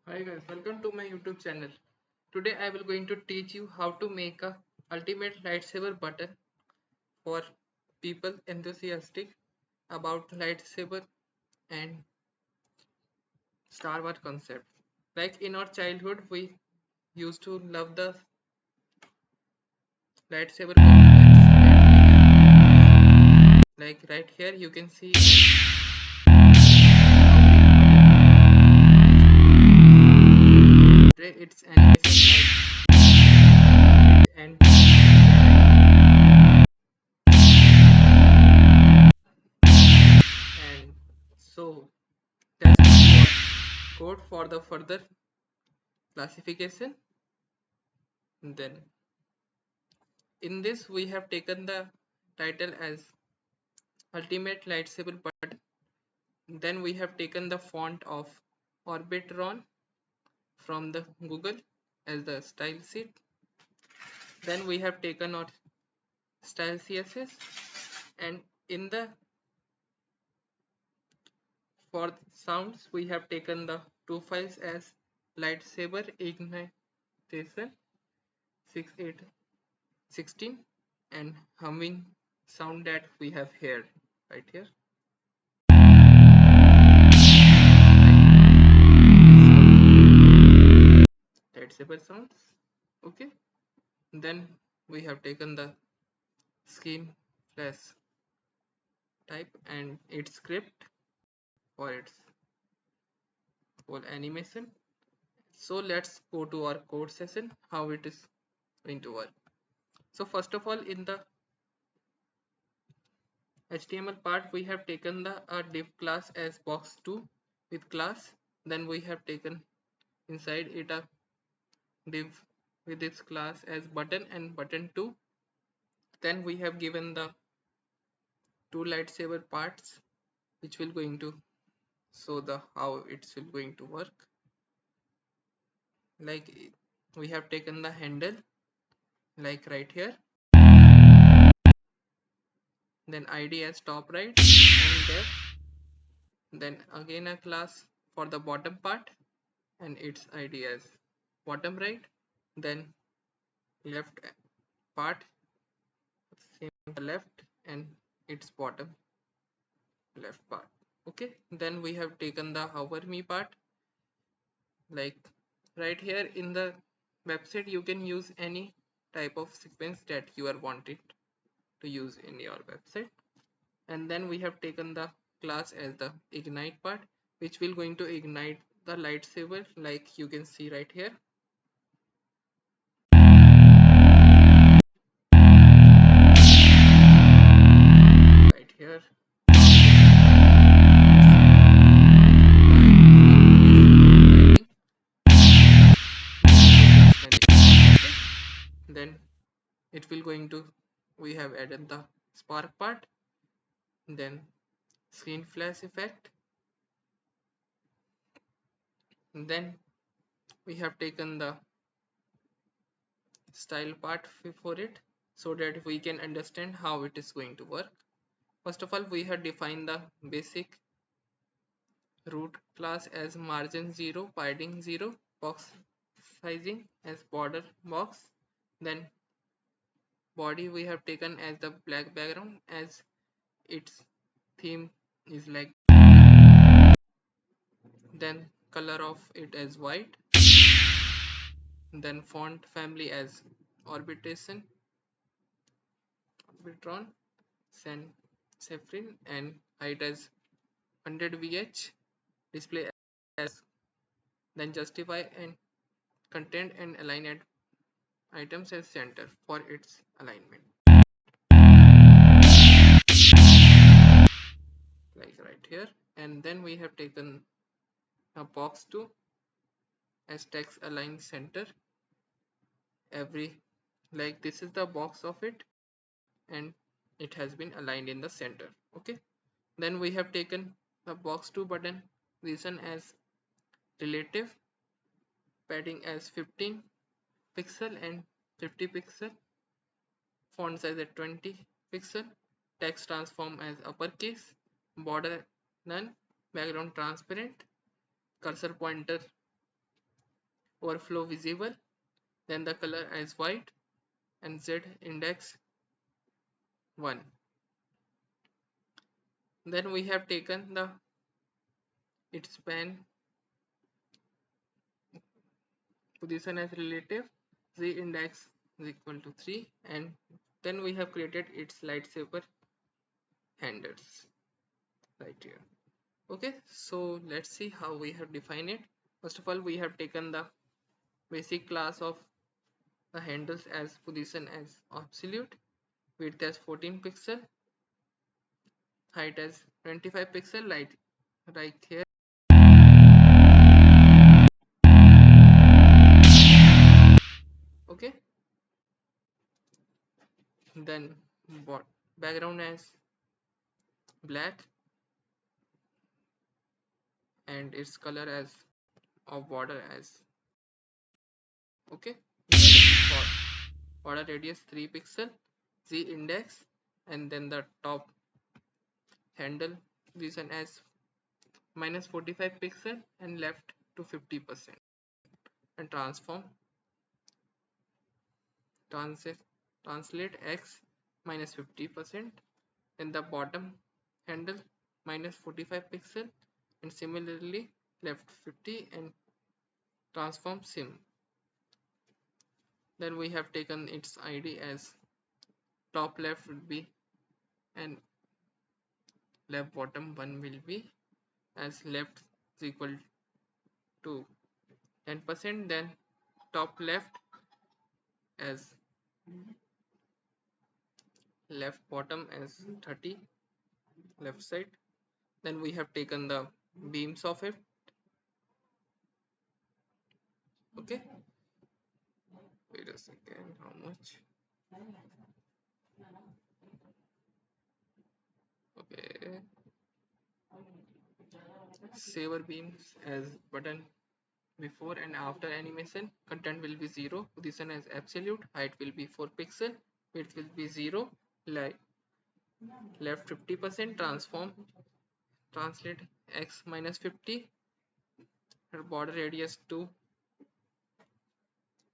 Hi guys, welcome to my YouTube channel. Today I will going to teach you how to make a ultimate lightsaber button for people enthusiastic about lightsaber and Star Wars concept. Like in our childhood, we used to love the lightsaber complex like right here you can see its animation and and so that's the code for the further classification. Then in this we have taken the title as Ultimate Lightsaber button. Then we have taken the font of Orbitron from the Google as the style sheet. Then we have taken our style CSS, and in the for sounds we have taken the two files as lightsaber ignition 6816 and humming sound that we have here right here. Lightsaber sounds. Okay. Then we have taken the screen flash type and its script for its whole animation. So let's go to our code session, how it is going to work. So first of all, in the HTML part, we have taken the div class as box2 with class. Then we have taken inside it a div with its class as button and button2. Then we have given the two lightsaber parts which will going to show the how it's will going to work. Like we have taken the handle like right here, then id as top right and def, then again a class for the bottom part and its id as bottom right, then left part same left and its bottom left part. Okay, then we have taken the hover me part. Like right here in the website you can use any type of sequence that you are wanted to use in your website. And then we have taken the class as the ignite part which will going to ignite the lightsaber like you can see right here. Right here. Then it will going to we have added the spark part, then screen flash effect, then we have taken the style part for it so that we can understand how it is going to work. First of all, we have defined the basic root class as margin 0, padding 0, box sizing as border box, then body we have taken as the black background as its theme is like, then color of it as white, then font family as Orbitron, San Saffron, and height as 100 VH, display as, then justify and content and align at items as center for its alignment. Like right here. And then we have taken a box 2 as text align center. Every like this is the box of it and it has been aligned in the center. Okay. Then we have taken the box 2 button region as relative, padding as 15 pixel and 50 pixel, font size at 20 pixel, text transform as uppercase, border none, background transparent, cursor pointer overflow visible, then the color as white, and Z index 1. Then we have taken the its span position as relative, Z index is equal to 3, and then we have created its lightsaber handles right here. Okay, so let's see how we have defined it. First of all, we have taken the basic class of the handles as position as absolute, width as 14 pixel, height as 25 pixel, right here. Okay, then background as black and its color as of border as okay. For border radius 3 pixel, Z index, and then the top handle position as minus 45 pixel and left to 50%, and translate x minus 50%, and the bottom handle minus 45 pixel and similarly left 50 and transform sim. Then we have taken its id as top left would be and left bottom one will be as left is equal to 10%, then top left as left bottom as 30 left side. Then we have taken the beams of it. Okay, wait a second, how much? Okay, saver beams as button before and after animation. Content will be 0, position as absolute, height will be 4 pixel, width will be 0, like left 50%, translate x minus 50, border radius 2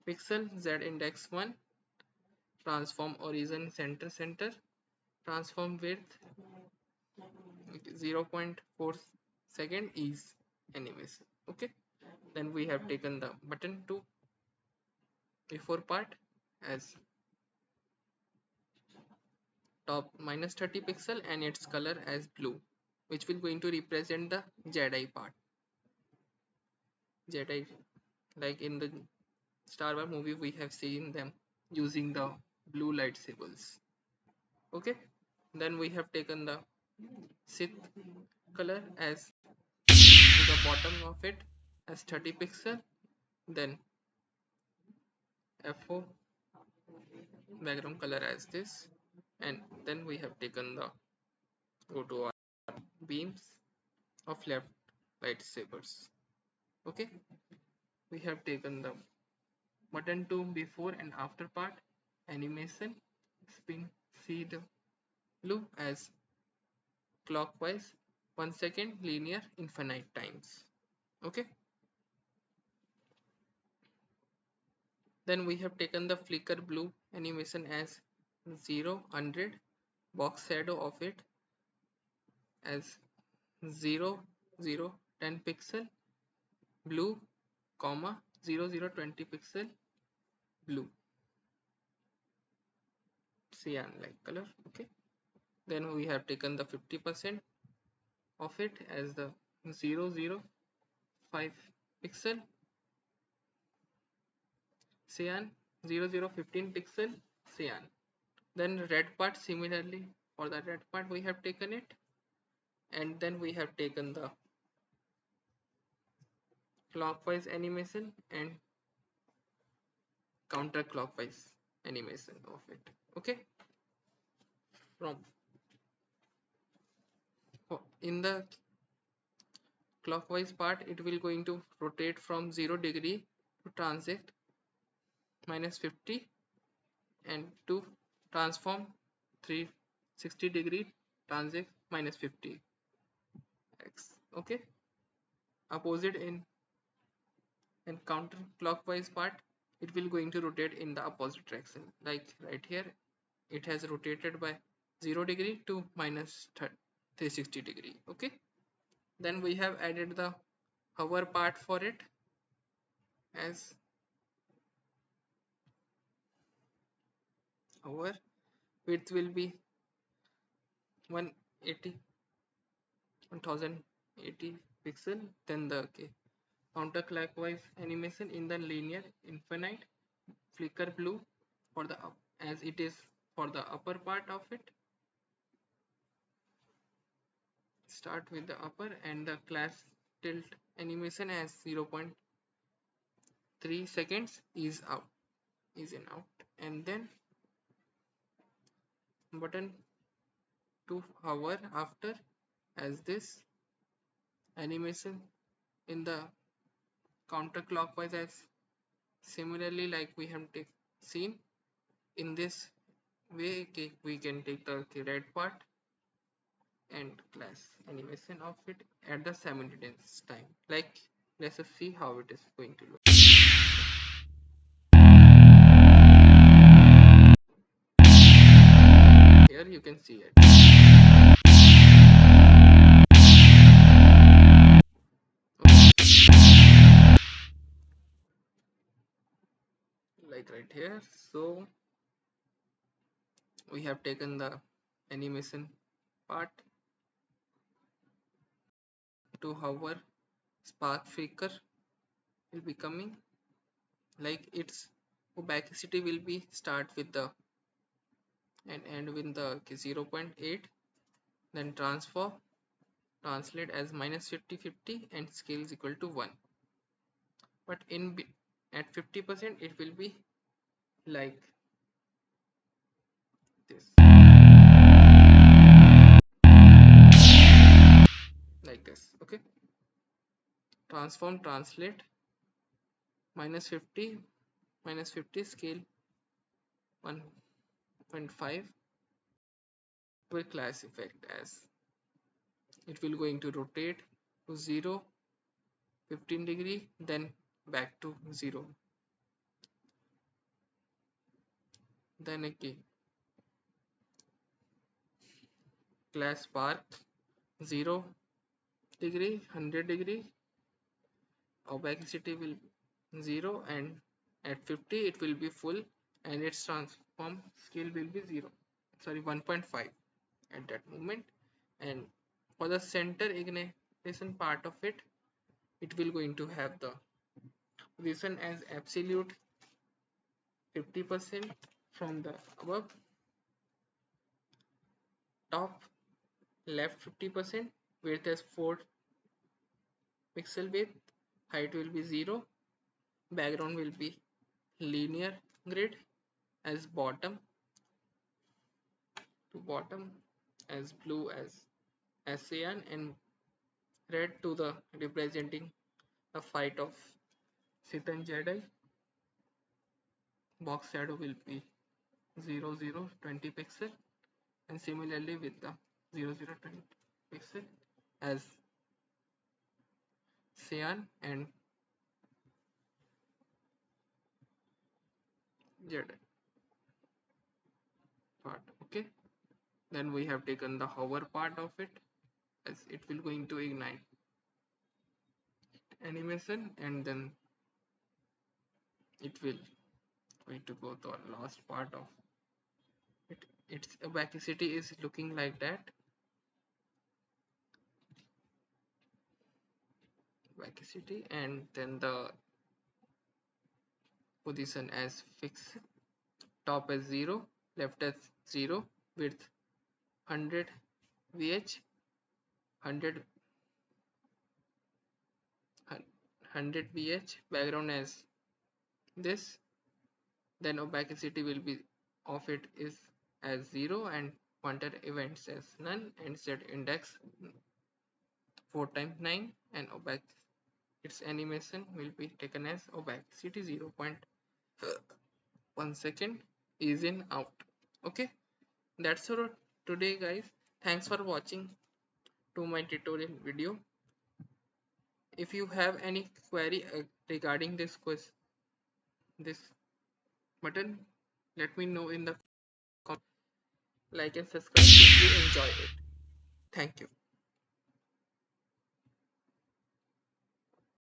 pixel, Z index 1, transform origin center, transform width 0.4 second is animation. Okay, then we have taken the button to before part as top minus 30 pixel and its color as blue, which will going to represent the Jedi part. Jedi, like in the Star Wars movie, we have seen them using the blue lightsabers. Okay, then we have taken the Sith color as to the bottom of it as 30 pixel, then F4 background color as this, and then we have taken the go to our beams of left lightsabers. Okay, we have taken the button to before and after part animation, spin see the loop as clockwise 1 second linear infinite times. Okay, then we have taken the flicker blue animation as 0 100, box shadow of it as 0 0 10 pixel blue, comma 0 0 20 pixel blue, cyan like color. Okay, then we have taken the 50% of it as the 0 0 5 pixel cyan, 0 0 15 pixel cyan. Then red part, similarly for the red part we have taken it, and then we have taken the clockwise animation and counterclockwise animation of it. Okay, from in the clockwise part it will going to rotate from 0 degree to transit minus 50 and to transform 360 degree transit minus 50 x. Okay, opposite in and counterclockwise part, it will going to rotate in the opposite direction. Like right here, it has rotated by 0 degree to minus 360 degree. Okay. Then we have added the hover part for it, as hover width will be 180 1080 pixel. Then the counterclockwise animation in the linear infinite flicker blue for the up, as it is for the upper part of it. Start with the upper, and the class tilt animation as 0.3 seconds is out, is in out, and then button to hover after, as this animation in the counterclockwise, as similarly like we have seen in this way. Okay, we can take the red part and class animation of it at the simultaneous time. Like, let's just see how it is going to look. Here you can see it. Okay. Like right here. So we have taken the animation part to hover. Spark flicker will be coming, like its opacity will be start with the and end with the 0.8. Then transform translate as minus 50 and scale is equal to 1. But in at 50% it will be like this, like this. Okay. Transform translate minus 50 scale 1.5 will class effect, as it will going to rotate to 0 15 degree, then back to 0, then again class spark 0 degree 100 degree, opacity will 0, and at 50 it will be full, and its transform scale will be 0, sorry 1.5 at that moment. And for the center ignition part of it, it will going to have the position as absolute 50% from the above, top left 50%, width as 4 pixel width, height will be 0, background will be linear grid, as bottom to bottom, as blue as ASEAN, and red to the representing the fight of Sith and Jedi. Box shadow will be 0020 pixel, and similarly with the 0020 pixel as cyan and Jedi part. Okay, then we have taken the hover part of it, as it will going to ignite animation, and then it will going to go to the last part of it. Its opacity is looking like that, opacity, and then the position as fixed, top as 0, left as 0, width 100 vh, 100 vh, background as this, then opacity will be of it is as 0, and pointer events as none, and set index 4 times 9, and opaque its animation will be taken as opacity 0.1 second is in out. Okay, that's all today guys. Thanks for watching to my tutorial video. If you have any query regarding this quiz, this button, let me know in the comments. Like and subscribe if you enjoy it. Thank you.